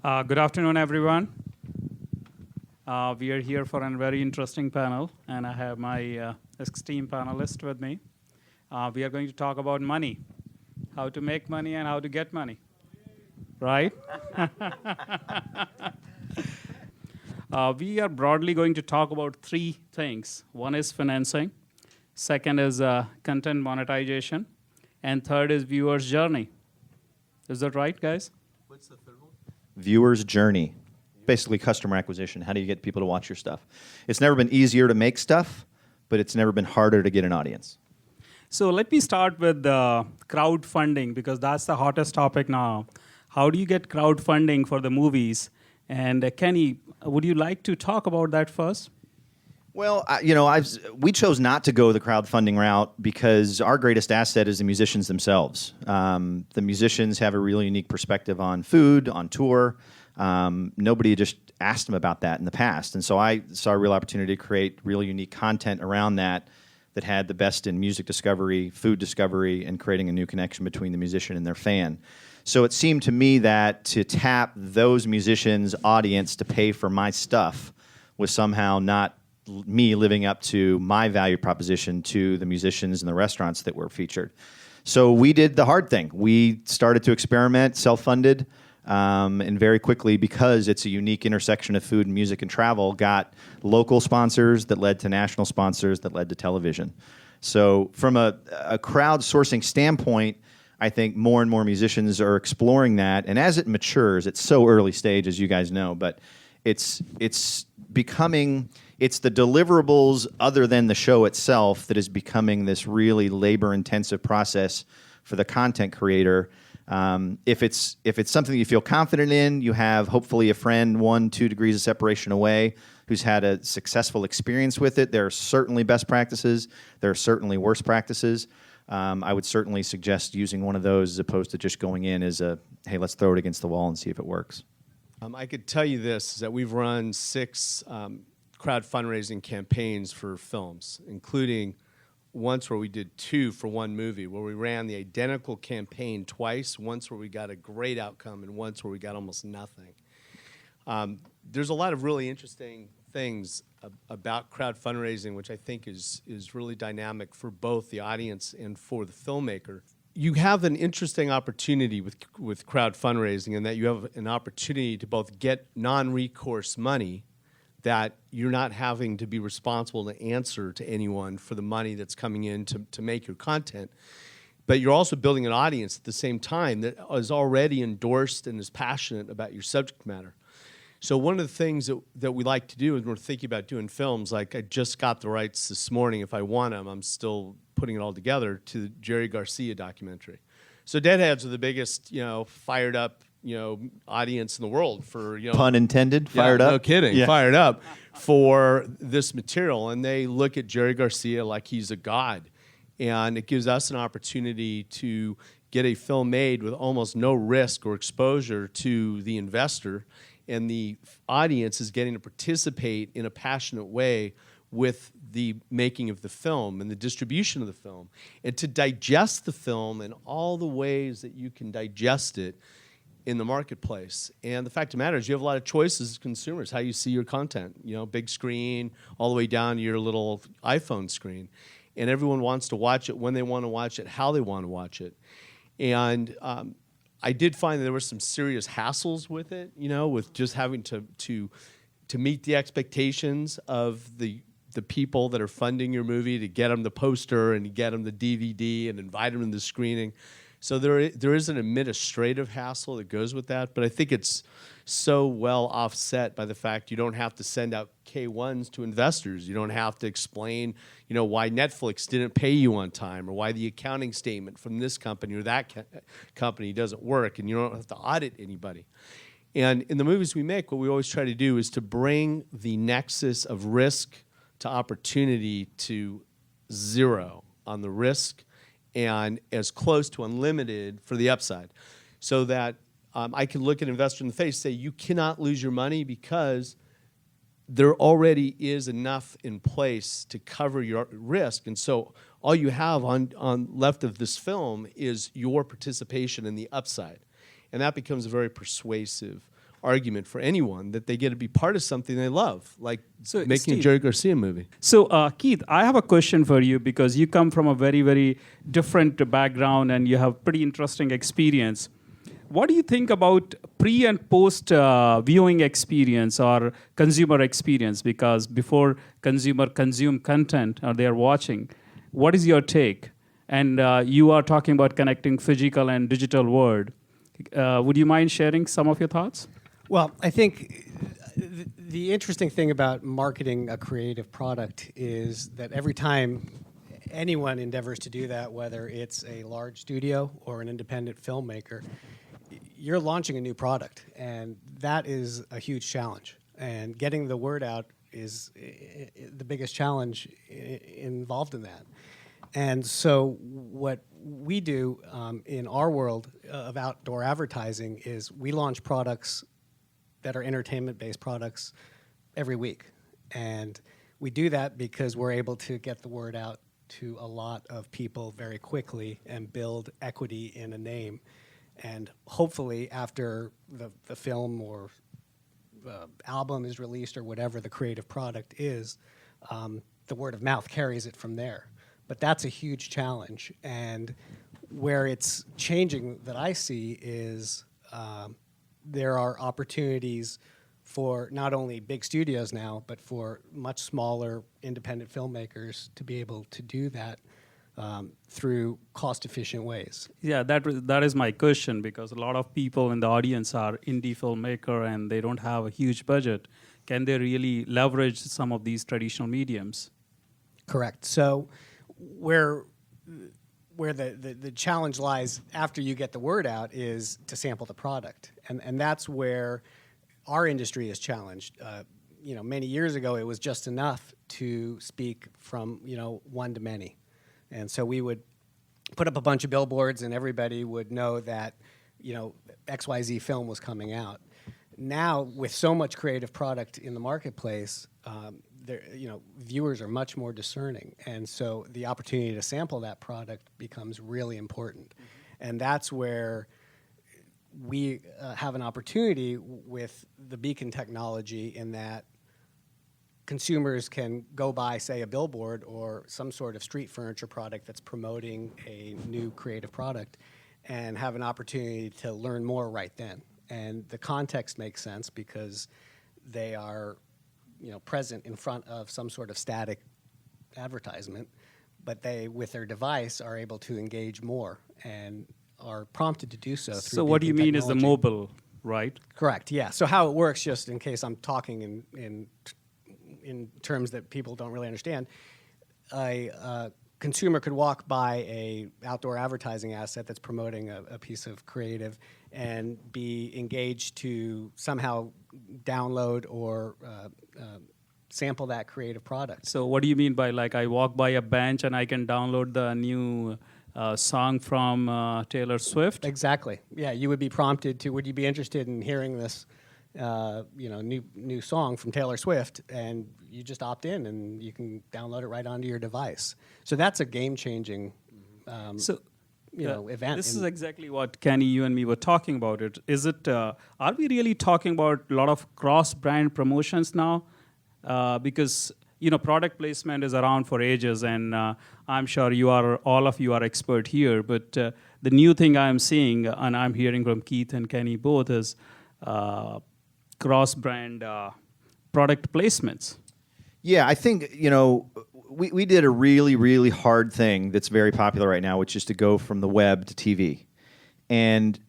Good afternoon, everyone. We are here for a very interesting panel, and I have my esteemed panelists with me. We are going to talk about money, how to make money and how to get money, right? We are broadly going to talk about three things. One is financing, second is content monetization, and third is viewer's journey. Is that right, guys? What's the third one? Viewer's journey, basically customer acquisition. How do you get people to watch your stuff? It's never been easier to make stuff, but it's never been harder to get an audience. So let me start with crowdfunding, because that's the hottest topic now. How do you get crowdfunding for the movies? And Kenny, would you like to talk about that first? Well, we chose not to go the crowdfunding route because our greatest asset is the musicians themselves. The musicians have a really unique perspective on food, on tour. Nobody just asked them about that in the past. And so I saw a real opportunity to create really unique content around that had the best in music discovery, food discovery, and creating a new connection between the musician and their fan. So it seemed to me that to tap those musicians' audience to pay for my stuff was somehow not me living up to my value proposition to the musicians and the restaurants that were featured. So we did the hard thing. We started to experiment, self-funded, and very quickly, because it's a unique intersection of food and music and travel, got local sponsors that led to national sponsors that led to television. So from a crowdsourcing standpoint, I think more and more musicians are exploring that. And as it matures, it's so early stage, as you guys know, but it's becoming... It's the deliverables other than the show itself that is becoming this really labor-intensive process for the content creator. If it's something you feel confident in, you have hopefully a friend 1-2 degrees of separation away who's had a successful experience with it. There are certainly best practices. There are certainly worst practices. I would certainly suggest using one of those as opposed to just going in as hey, let's throw it against the wall and see if it works. I could tell you this, is that we've run 6 crowd fundraising campaigns for films, including once where we did 2 for one movie, where we ran the identical campaign twice, once where we got a great outcome and once where we got almost nothing. There's a lot of really interesting things about crowd fundraising, which I think is really dynamic for both the audience and for the filmmaker. You have an interesting opportunity with crowd fundraising in that you have an opportunity to both get non-recourse money that you're not having to be responsible to answer to anyone for the money that's coming in to make your content. But you're also building an audience at the same time that is already endorsed and is passionate about your subject matter. So one of the things that we like to do is we're thinking about doing films, like I just got the rights this morning. If I want them, I'm still putting it all together, to the Jerry Garcia documentary. So Deadheads are the biggest, fired up, audience in the world for, Pun intended, fired up. No kidding, Yeah. Fired up for this material. And they look at Jerry Garcia like he's a god. And it gives us an opportunity to get a film made with almost no risk or exposure to the investor. And the audience is getting to participate in a passionate way with the making of the film and the distribution of the film. And to digest the film in all the ways that you can digest it in the marketplace. And the fact of the matter is you have a lot of choices as consumers, how you see your content, big screen, all the way down to your little iPhone screen. And everyone wants to watch it when they want to watch it, how they want to watch it. And I did find that there were some serious hassles with it, with just having to meet the expectations of the people that are funding your movie, to get them the poster and get them the DVD and invite them to the screening. So there is an administrative hassle that goes with that, but I think it's so well offset by the fact you don't have to send out K-1s to investors. You don't have to explain, why Netflix didn't pay you on time, or why the accounting statement from this company or that company doesn't work, and you don't have to audit anybody. And in the movies we make, what we always try to do is to bring the nexus of risk to opportunity to 0 on the risk, and as close to unlimited for the upside, so that I can look an investor in the face and say, you cannot lose your money because there already is enough in place to cover your risk. And so all you have on left of this film is your participation in the upside. And that becomes a very persuasive argument for anyone that they get to be part of something they love, like So, making a Steve- Jerry Garcia movie. So, Keith, I have a question for you because you come from a very, very different background and you have pretty interesting experience. What do you think about pre and post viewing experience or consumer experience? Because before consumer consume content or they are watching, what is your take? And you are talking about connecting physical and digital world. Would you mind sharing some of your thoughts? Well, I think the interesting thing about marketing a creative product is that every time anyone endeavors to do that, whether it's a large studio or an independent filmmaker, you're launching a new product, and that is a huge challenge. And getting the word out is the biggest challenge involved in that. And so what we do in our world of outdoor advertising is we launch products that are entertainment-based products every week. And we do that because we're able to get the word out to a lot of people very quickly and build equity in a name. And hopefully after the film or album is released or whatever the creative product is, the word of mouth carries it from there. But that's a huge challenge. And where it's changing that I see is there are opportunities for not only big studios now, but for much smaller independent filmmakers to be able to do that through cost-efficient ways. Yeah, that is my question, because a lot of people in the audience are indie filmmaker and they don't have a huge budget. Can they really leverage some of these traditional mediums? Correct. So where the challenge lies after you get the word out is to sample the product. And that's where our industry is challenged. Many years ago, it was just enough to speak from, one to many. And so we would put up a bunch of billboards and everybody would know that, XYZ film was coming out. Now, with so much creative product in the marketplace, viewers are much more discerning. And so the opportunity to sample that product becomes really important. Mm-hmm. And that's where we have an opportunity with the Beacon technology in that consumers can go buy, say, a billboard or some sort of street furniture product that's promoting a new creative product and have an opportunity to learn more right then. And the context makes sense because they are, present in front of some sort of static advertisement, but they, with their device, are able to engage more and are prompted to do so through So what do you Beacon mean is the technology. mobile, right? Correct, yeah. So how it works, just in case I'm talking in terms that people don't really understand, a consumer could walk by a outdoor advertising asset that's promoting a piece of creative and be engaged to somehow download or sample that creative product. So what do you mean by, like, I walk by a bench and I can download the new song from Taylor Swift? Exactly. Yeah, you would be prompted to, would you be interested in hearing this new song from Taylor Swift, and you just opt in and you can download it right onto your device. So that's a game-changing event. This is exactly what Kenny, you and me were talking about. It is it. Are we really talking about a lot of cross-brand promotions now? Because product placement is around for ages, and I'm sure all of you are expert here. But the new thing I'm seeing, and I'm hearing from Keith and Kenny both, is cross-brand product placements. Yeah, I think, we did a really, really hard thing that's very popular right now, which is to go from the web to TV. And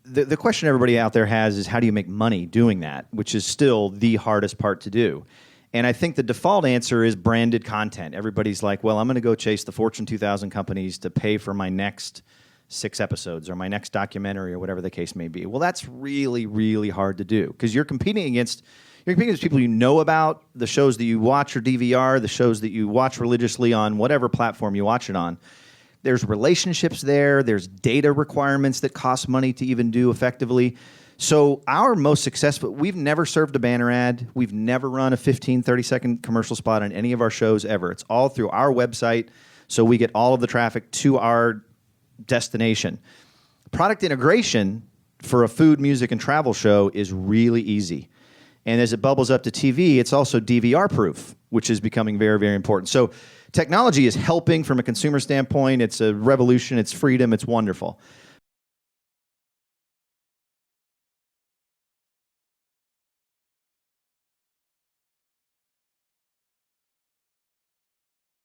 the question everybody out there has is, how do you make money doing that, which is still the hardest part to do. And I think the default answer is branded content. Everybody's like, well, I'm going to go chase the Fortune 2000 companies to pay for my next 6 episodes or my next documentary or whatever the case may be. Well, that's really, really hard to do because you're competing against people you know about, the shows that you watch or DVR, the shows that you watch religiously on whatever platform you watch it on. There's relationships there. There's data requirements that cost money to even do effectively. So our most successful, we've never served a banner ad. We've never run a 15, 30-second commercial spot on any of our shows ever. It's all through our website, so we get all of the traffic to our destination. Product integration for a food, music, and travel show is really easy. And as it bubbles up to TV, it's also DVR proof, which is becoming very, very important. So technology is helping from a consumer standpoint. It's a revolution. It's freedom. It's wonderful.